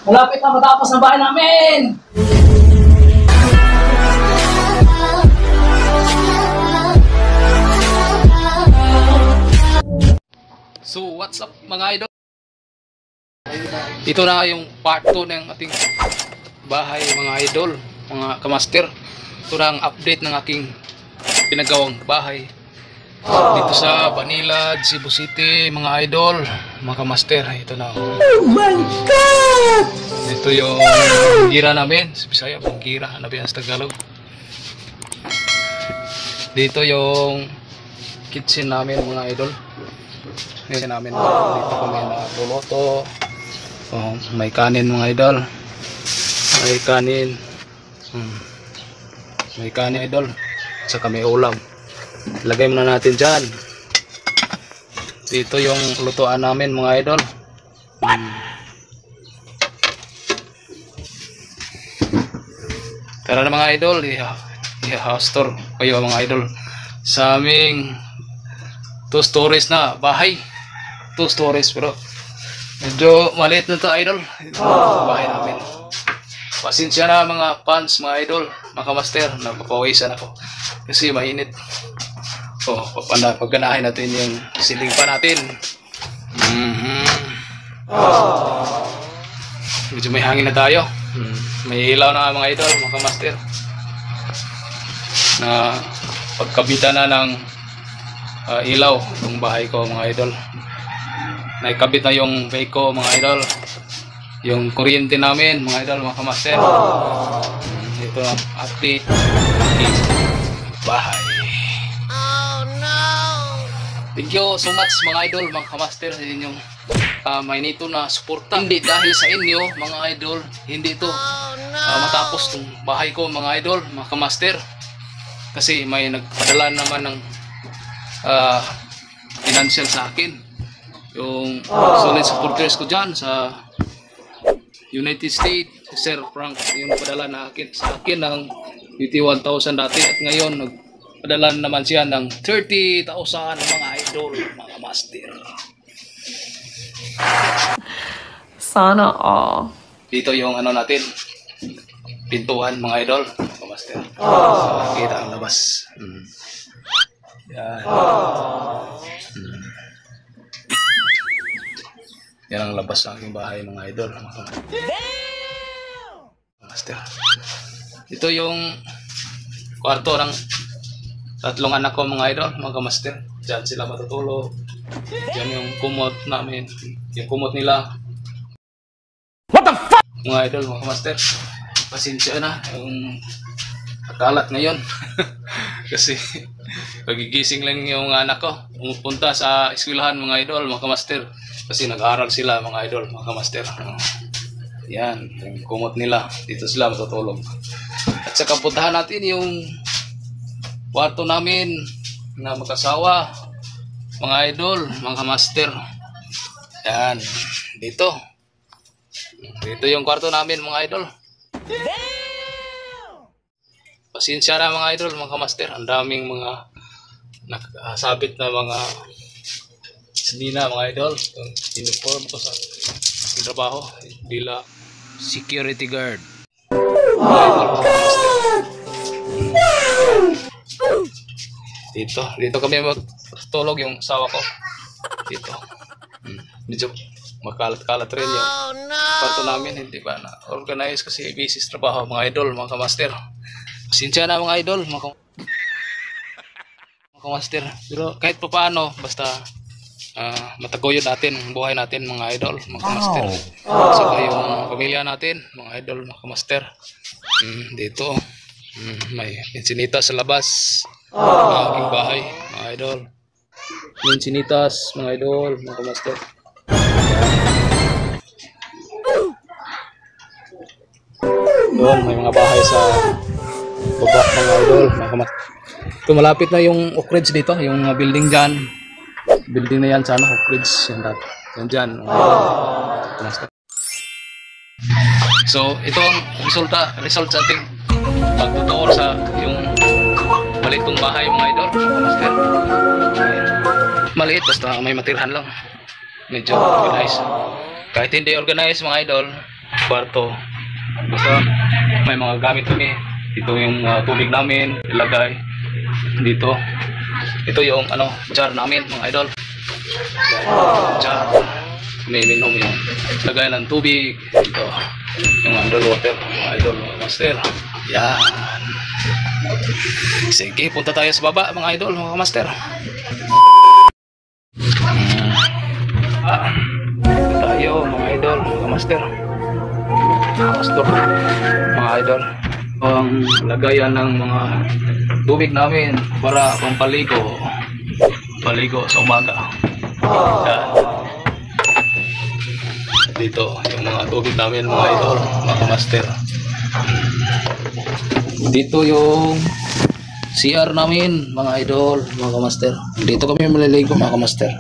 Malapit na matapos ang bahay namin! So, what's up mga idol? Ito na yung part 2 ng ating bahay mga idol, mga kamaster. Ito na ang update ng aking pinagawang bahay dito sa Manila, Cebu City mga idol, mga kamaster. Ito na. Oh my God! Ito yung gira namin sa Bisaya, gira namin sa Tagalog. Dito yung kitchen namin mga idol. Ngayon namin dito kami nagluluto. Oh, may kanin mga idol. May kanin. May kanin idol. Saka may ulam. Lagay muna natin dyan. Dito yung lutuan namin mga idol. Tara na mga idol. I-house tour kayo mga idol sa aming 2 stories na bahay. 2 stories pero medyo maliit na to idol. Ito bahay namin. Pasensya na mga fans mga idol, mga kamaster, napapawisan ako kasi mainit. Oh, pagkanahin natin yung siling pa natin. Medyo may hangin na tayo. May ilaw na mga idol, mga kamaster. Na pagkabitan na ng ilaw itong bahay ko mga idol. Naikabit na yung bake ko mga idol. Yung kuryente namin mga idol, mga kamaster. Ito ang update ng bahay. Thank you so much mga idol, mga kamaster sa inyong may nito na suporta. Hindi dahil sa inyo mga idol, hindi ito matapos itong bahay ko mga idol, mga kamaster. Kasi may nagpadala naman ng financial sa akin. Yung solid supporters ko dyan sa United States, Sir Frank, yung padala na sa akin ng 81,000 dati at ngayon nagpadala naman siya ng 30,000 mga idol, mga master. Sana all. Dito yung ano natin, pintuan mga idol, mga master. So, kita ang labas. Yan. Yan ang labas ng aking bahay mga idol, mga master. Ito yung kwarto ng 3 anak ko mga idol, mga master. Diyan sila matutulog. Diyan yung kumot namin, yung kumot nila. What the fuck? Mga idol, mga master. Pasensya na yung kalat ngayon. Kasi pagigising lang yung anak ko, pumupunta sa eskwelahan mga idol, mga master. Kasi nag-aaral sila mga idol, mga master. Yan, yung kumot nila. Dito sila matutulog. At saka puntahan natin yung kwarto namin na mag-asawa, mga idol, mga master. Yan, dito. Dito yung kwarto namin mga idol. Pasensya na mga idol, mga master. Ang daming mga nakasabit na mga sinina mga idol. Uniform ko sa trabaho bila security guard. Dito kami magtulog yung asawa ko. Dito. Medyo makalat-kalat rin yung kwarto namin, hindi ba na organize kasi busy sa trabaho mga idol, mga kamaster. Pasensya na mga idol, mga kamaster. Pero kahit pa paano, basta mataguyod natin ang buhay natin mga idol, mga kamaster. Saka yung pamilya natin, mga idol, mga kamaster. Dito, may insinitas sa labas ng aking bahay, mga idol. Insinitas, mga idol, mga kamaster. Doon, may mga bahay sa baba mga idol, mga kamaster. Ito malapit na yung Oak Ridge dito, yung building dyan. Building na yan sa Oak Ridge, yan dyan. So ito ang result sa ating pagtutuor sa yung malitong bahay mga idol, mga master. Maliit basta may matirhan lang, medyo organized. Kahit hindi organized mga idol, kwarto. Basta may mga gamit kami. Ito yung tubig namin ilagay dito. Ito yung jar namin mga idol. Jar. Umiinom yung lagay ng tubig. Ito yung idol water mga idol mga master. Yan. Sige, punta tayo sa baba mga idol mga master. Tayo mga idol mga master. Mga idol, ang lagayan ng mga tubig namin para pampaligo sa umaga. Yan. Dito yung mga tubig namin mga idol mga master. Dito yung CR namin mga idol mga master. Dito kami maliligo mga master.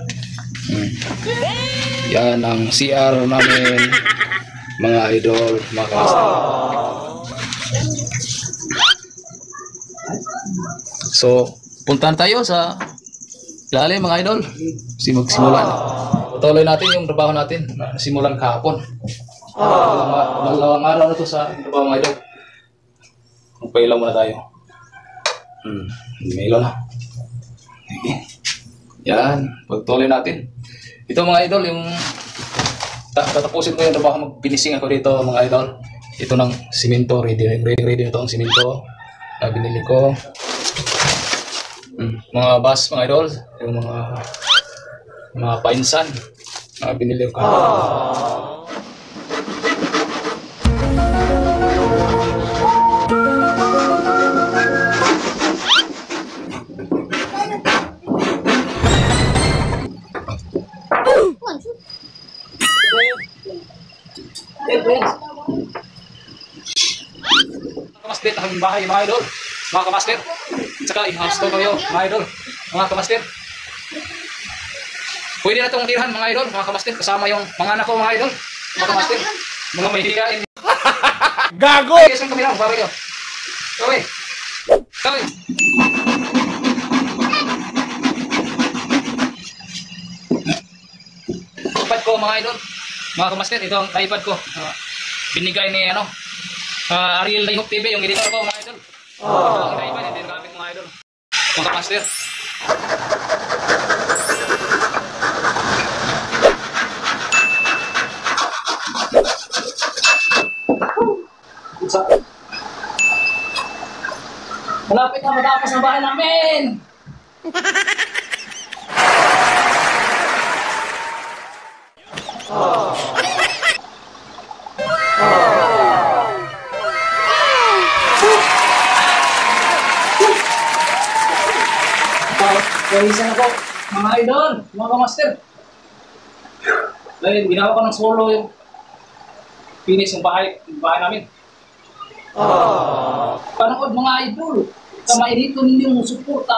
Yan ang CR namin mga idol mga master. So puntahan tayo sa ilalim mga idol. Magsimula na. Patuloy natin yung trabaho natin na simulan kahapon. Dalawang araw na to sa trabaho mga idol. Magpailaw muna tayo. May ilaw na. Okay. Yan, pagtuloy natin. Ito mga idol, yung tatapusin ko yung trabaho, mag-finishing ako dito mga idol. Ito ng simento, ready na ito ang simento na binili ko. Mga bus mga idol, yung mga painsan na binili ko. Kamaster, ang bahay mga idol, mga kamaster. Saka i-house to kayo mga idol, mga kamaster. Pwede na itong tirahan mga idol, mga kamaster. Kasama yung mga anak ko mga idol, mga kamaster. Mga mahihiyain. Gago! Ay, isang kami lang, para kayo. Kawin. Kawin. iPad ko mga idol, mga kamaster. Ito ang iPad ko. Binigay ni Ariel Layhok TV, yung editor ko mga idol. Ang iPad, hindi nagamit mga idol. Mga kamaster. Malapit na matapos ang bahay namin. Kawisan ako, mga idol, mga kamaster. Dahil ginawa ko ng solo yung finish yung bahay namin. Panood mga idol, kamay dito ninyong suporta.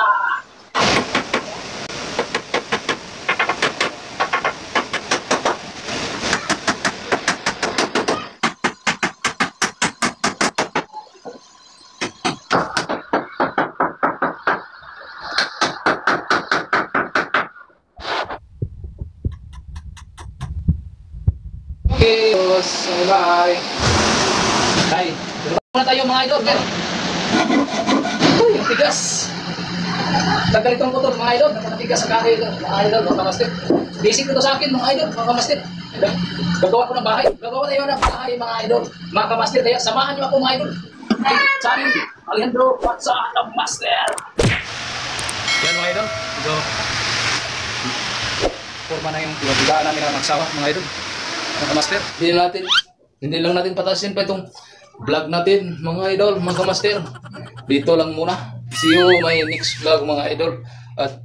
Okay, bye. Ay, muna tayo mga idol. Uy, ang tigas. Tagal itong motor mga idol. Nakatigas sa kahoy mga idol, mga kamaster. Basic ito sa akin mga idol, mga kamaster. Gagawa ko ng bahay. Gagawa tayo ng bahay mga idol, mga kamaster. Kaya samahan niyo ako mga idol. Sa akin, Alejandro Patsa, the master. Yan mga idol. So, forma na yung bigaan namin na magsawa mga idol. Mga kamaster, hindi lang natin patasin pa itong vlog natin mga idol, mga kamaster. Dito lang muna. See you my next vlog mga idol. At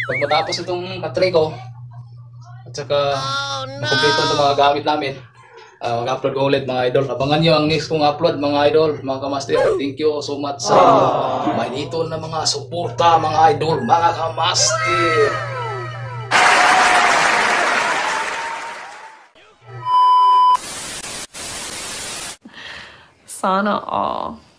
pag matapos itong katry ko at saka makumpleto itong mga gamit namin, mag-upload ko ulit mga idol. Abangan nyo ang next kong upload mga idol, mga kamaster. Thank you so much sa inyo. May dito na mga suporta mga idol, mga kamaster. Sana all.